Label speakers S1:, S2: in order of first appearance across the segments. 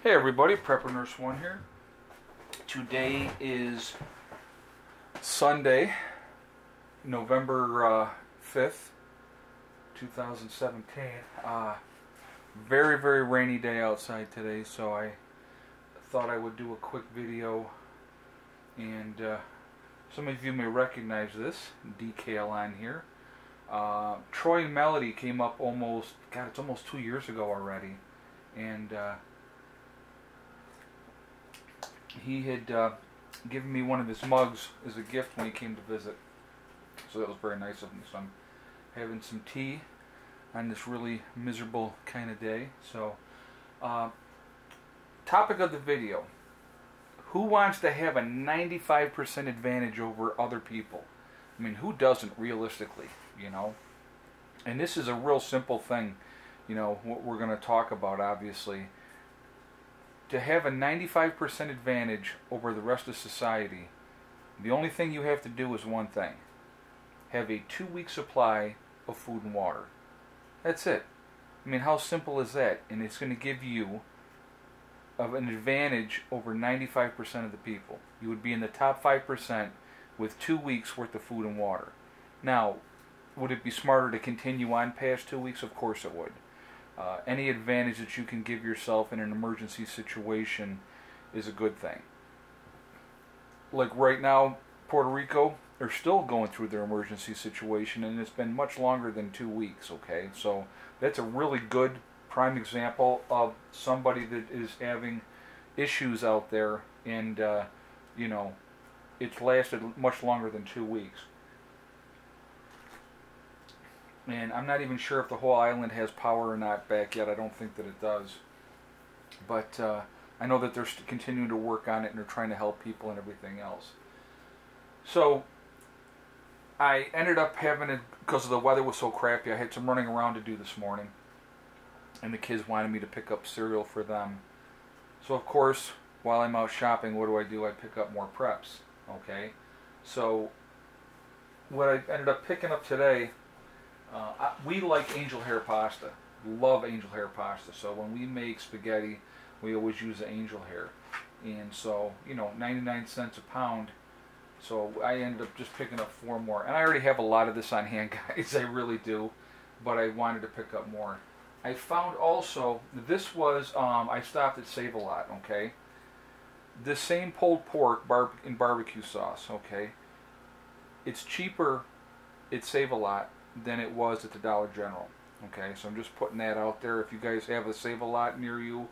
S1: Hey everybody, Prepper Nurse One here. Today is Sunday, November 5th, 2017. Very, very rainy day outside today, so I thought I would do a quick video. And some of you may recognize this decal on here. Troy Melody came up it's almost 2 years ago already. And he had given me one of his mugs as a gift when he came to visit. So that was very nice of him. So I'm having some tea on this really miserable kind of day. So, topic of the video. Who wants to have a 95% advantage over other people? I mean, who doesn't realistically, you know? And this is a real simple thing, you know, what we're going to talk about, obviously. To have a 95% advantage over the rest of society, the only thing you have to do is one thing. Have a 2-week supply of food and water. That's it. I mean, how simple is that? And it's going to give you an advantage over 95% of the people. You would be in the top 5% with 2 weeks worth of food and water. Now, would it be smarter to continue on past 2 weeks? Of course it would. Any advantage that you can give yourself in an emergency situation is a good thing. Like right now, Puerto Rico, they're still going through their emergency situation, and it's been much longer than 2 weeks, okay? So that's a really good prime example of somebody that is having issues out there, and, you know, it's lasted much longer than 2 weeks. And I'm not even sure if the whole island has power or not back yet. I don't think that it does. But I know that they're continuing to work on it, and they're trying to help people and everything else. So I ended up having it, because the weather was so crappy, I had some running around to do this morning. And the kids wanted me to pick up cereal for them. So of course, while I'm out shopping, what do? I pick up more preps. Okay? So what I ended up picking up today, we like angel hair pasta. Love angel hair pasta. So when we make spaghetti, we always use the angel hair. And so, you know, 99 cents a pound. So I ended up just picking up 4 more. And I already have a lot of this on hand, guys. I really do. But I wanted to pick up more. I found also, this was, I stopped at Save-A-Lot, okay? This same pulled pork in barbecue sauce, okay? It's cheaper at Save-A-Lot than it was at the Dollar General. Okay, so I'm just putting that out there. If you guys have a Save-A-Lot near you,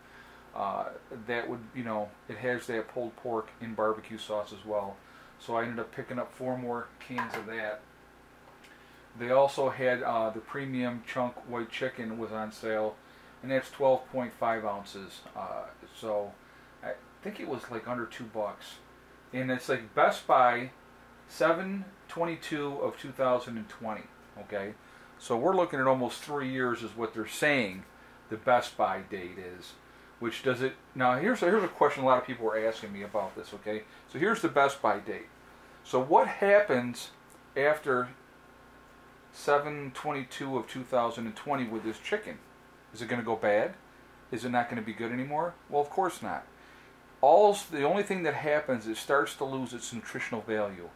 S1: that would, you know, it has that pulled pork in barbecue sauce as well. So I ended up picking up 4 more cans of that. They also had the premium chunk white chicken was on sale, and that's 12.5 ounces. So I think it was like under $2. And it's like Best Buy 7/22 of 2020. Okay, so we're looking at almost 3 years is what they're saying the Best Buy date is. Which does it, now here's a question a lot of people were asking me about this, okay? So here's the Best Buy date. So what happens after 7/22 of 2020 with this chicken? Is it going to go bad? Is it not going to be good anymore? Well, of course not. The only thing that happens is it starts to lose its nutritional value.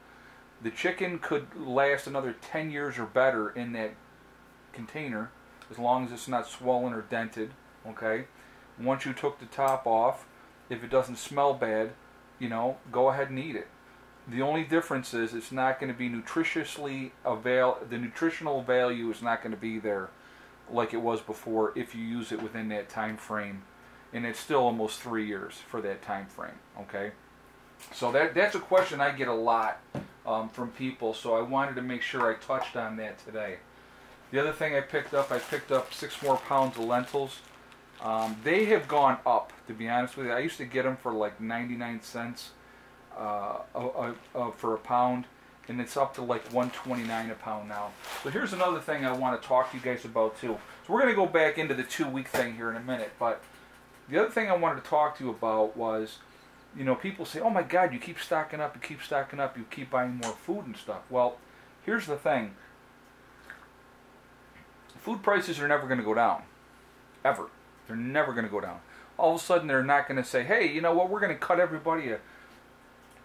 S1: The chicken could last another 10 years or better in that container, as long as it's not swollen or dented, okay? Once you took the top off, if it doesn't smell bad, you know, go ahead and eat it. The only difference is it's not going to be the nutritional value is not going to be there like it was before if you use it within that time frame. And it's still almost 3 years for that time frame, okay? So that's a question I get a lot from people, so I wanted to make sure I touched on that today. The other thing I picked up 6 more pounds of lentils. They have gone up, to be honest with you. I used to get them for like 99 cents for a pound, and it's up to like $1.29 a pound now. So here's another thing I want to talk to you guys about too. So we're going to go back into the 2-week thing here in a minute, but the other thing I wanted to talk to you about was, you know, people say, oh my God, you keep stocking up, you keep buying more food and stuff. Well, here's the thing. Food prices are never going to go down. Ever. They're never going to go down. all of a sudden they're not going to say, hey, you know what, we're going to cut everybody a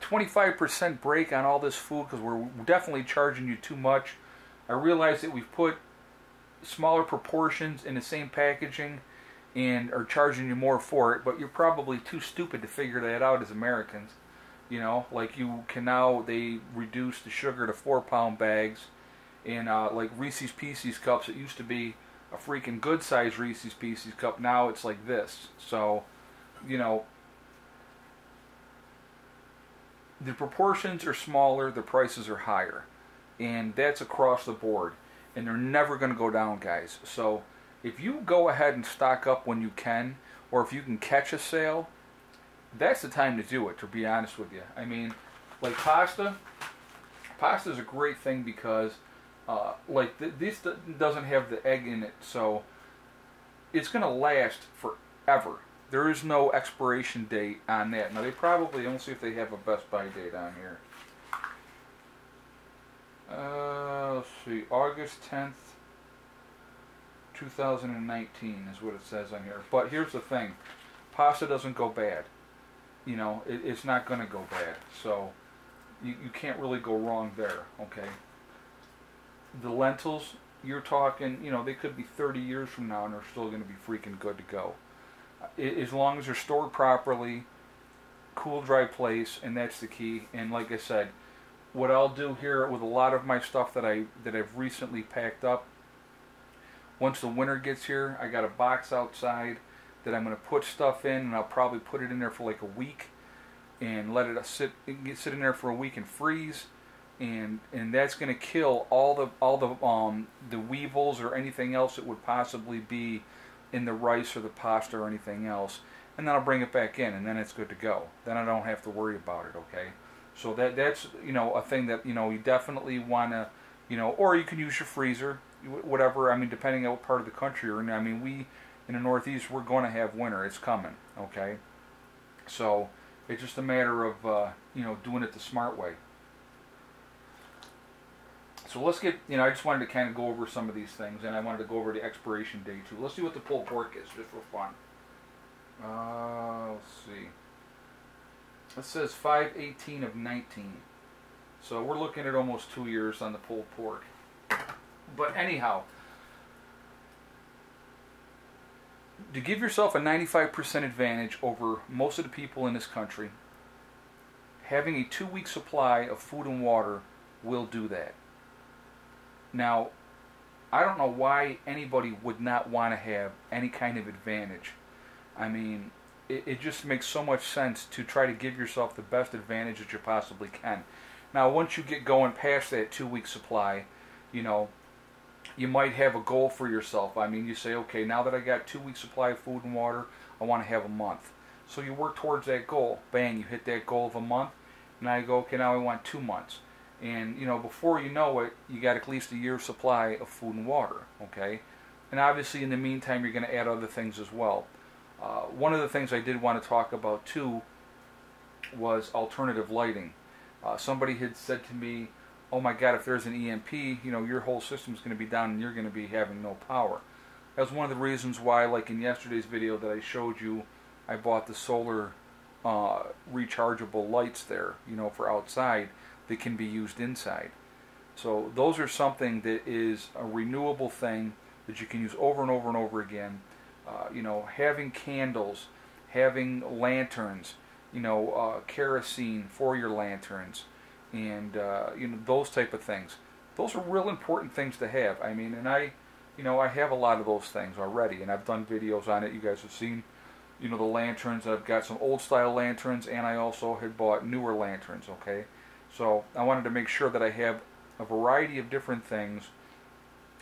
S1: 25% break on all this food because we're definitely charging you too much. I realize that we've put smaller proportions in the same packaging and are charging you more for it, but you're probably too stupid to figure that out as Americans. You know, like you can now, they reduce the sugar to 4-pound bags, and like Reese's Pieces cups, it used to be a freaking good size Reese's Pieces cup, now it's like this. So, you know, the proportions are smaller, the prices are higher, and that's across the board, and they're never going to go down, guys. So if you go ahead and stock up when you can, or if you can catch a sale, that's the time to do it, to be honest with you. I mean, like pasta is a great thing because this doesn't have the egg in it, so it's going to last forever. There is no expiration date on that. Now they probably, let's see if they have a Best Buy date on here. Let's see, August 10th, 2019 is what it says on here. But here's the thing, pasta doesn't go bad. You know, it's not going to go bad. So you can't really go wrong there, okay? The lentils, you're talking, you know, they could be 30 years from now and they're still going to be freaking good to go. As long as they're stored properly, cool, dry place, and that's the key. And like I said, what I'll do here with a lot of my stuff that I've recently packed up, once the winter gets here, I got a box outside that I'm going to put stuff in, and I'll probably put it in there for like a week and let it sit in there for a week and freeze, and that's going to kill all the weevils or anything else that would possibly be in the rice or the pasta or anything else, and then I'll bring it back in, and then it's good to go. Then I don't have to worry about it, okay? So that's, you know, a thing that, you know, you definitely want to, you know, or you can use your freezer, whatever. I mean, depending on what part of the country you're in. I mean, we in the Northeast, we're going to have winter. It's coming, okay? So it's just a matter of, you know, doing it the smart way. So let's get, you know, I just wanted to kind of go over some of these things, and I wanted to go over the expiration date too. Let's see what the pulled pork is, just for fun. Let's see. It says 5/18 of 19. So we're looking at almost 2 years on the pulled pork. But anyhow, to give yourself a 95% advantage over most of the people in this country, having a 2-week supply of food and water will do that. Now, I don't know why anybody would not want to have any kind of advantage. I mean, it just makes so much sense to try to give yourself the best advantage that you possibly can. Now, once you get going past that 2-week supply, you know, you might have a goal for yourself. I mean, you say, okay, now that I got 2 weeks supply of food and water, I want to have a month. So you work towards that goal. Bang, you hit that goal of a month. Now you go, okay, now I want 2 months. And, you know, before you know it, you got at least a year's supply of food and water, okay? And obviously, in the meantime, you're going to add other things as well. One of the things I did want to talk about, too, was alternative lighting. Somebody had said to me, oh my God, if there's an EMP, you know, your whole system's going to be down and you're going to be having no power. That was one of the reasons why, like in yesterday's video that I showed you, I bought the solar rechargeable lights there, you know, for outside that can be used inside. So those are something that is a renewable thing that you can use over and over and over again. You know, having candles, having lanterns, you know, kerosene for your lanterns, and you know, those type of things. Those are real important things to have. I mean, and I have a lot of those things already, and I've done videos on it. You guys have seen, you know, the lanterns. I've got some old style lanterns, and I also had bought newer lanterns. Okay, so I wanted to make sure that I have a variety of different things.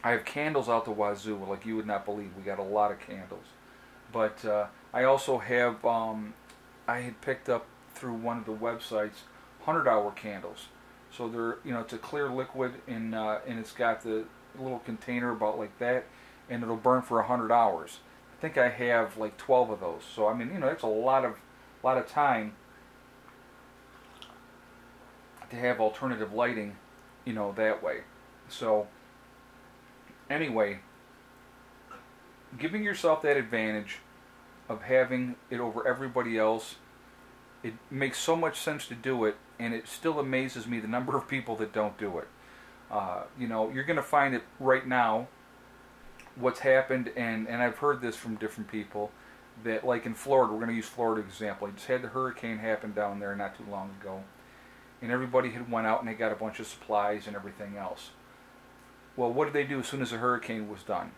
S1: I have candles out the wazoo, like you would not believe. We got a lot of candles, but I also have. I had picked up through one of the websites 100-hour candles. So they're, you know, it's a clear liquid, and it's got the little container about like that, and it'll burn for 100 hours. I think I have like 12 of those. So I mean, you know, it's a lot of time to have alternative lighting, you know, that way. So anyway, giving yourself that advantage of having it over everybody else. It makes so much sense to do it, and it still amazes me the number of people that don't do it. You know, you're going to find it right now, what's happened, and I've heard this from different people, that like in Florida, we're going to use Florida example. I just had the hurricane happen down there not too long ago, and everybody had went out and they got a bunch of supplies and everything else. Well, what did they do as soon as the hurricane was done?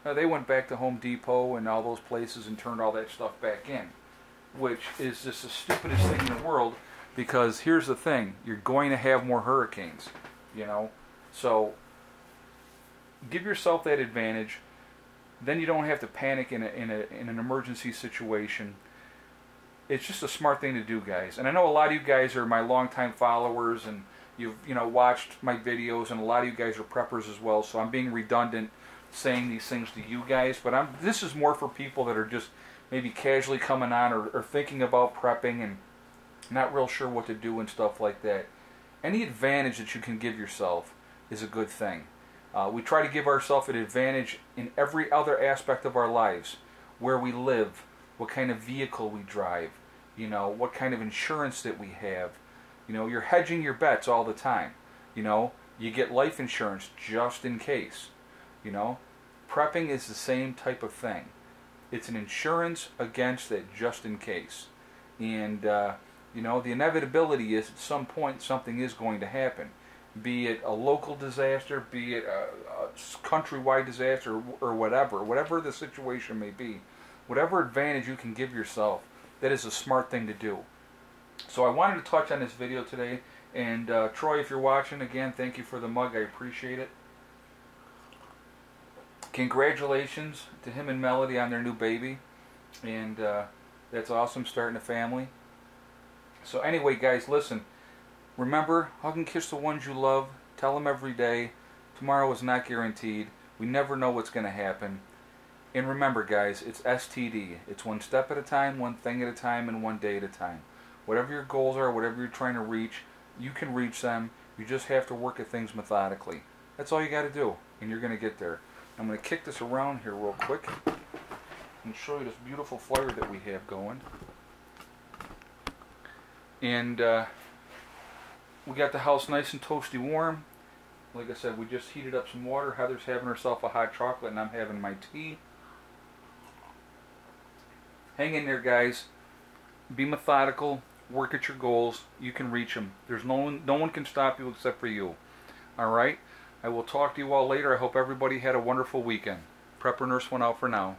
S1: They went back to Home Depot and all those places and turned all that stuff back in, which is just the stupidest thing in the world, because here's the thing, you're going to have more hurricanes, you know, so give yourself that advantage. Then you don't have to panic in an emergency situation. It's just a smart thing to do, guys. And I know a lot of you guys are my longtime followers, and you've watched my videos, and a lot of you guys are preppers as well. So I'm being redundant saying these things to you guys, but this is more for people that are just maybe casually coming on, or thinking about prepping and not real sure what to do and stuff like that. Any advantage that you can give yourself is a good thing. We try to give ourselves an advantage in every other aspect of our lives. Where we live, what kind of vehicle we drive, you know, what kind of insurance that we have. You know, you're hedging your bets all the time. You know, you get life insurance just in case. You know, prepping is the same type of thing. It's an insurance against that just in case. And, you know, the inevitability is at some point something is going to happen. Be it a local disaster, be it a countrywide disaster, or whatever the situation may be, whatever advantage you can give yourself, that is a smart thing to do. So I wanted to touch on this video today, and Troy, if you're watching, again, thank you for the mug, I appreciate it. Congratulations to him and Melody on their new baby, and that's awesome, starting a family. So anyway, guys, listen. Remember, hug and kiss the ones you love. Tell them every day. Tomorrow is not guaranteed. We never know what's going to happen. And remember, guys, it's STD. It's one step at a time, one thing at a time, and one day at a time. Whatever your goals are, whatever you're trying to reach, you can reach them. You just have to work at things methodically. That's all you got to do, and you're going to get there. I'm going to kick this around here real quick and show you this beautiful fire that we have going. And we got the house nice and toasty warm. Like I said, we just heated up some water. Heather's having herself a hot chocolate, and I'm having my tea. Hang in there, guys. Be methodical. Work at your goals. You can reach them. There's no one can stop you except for you. All right? I will talk to you all later. I hope everybody had a wonderful weekend. Prepper Nurse 1 out for now.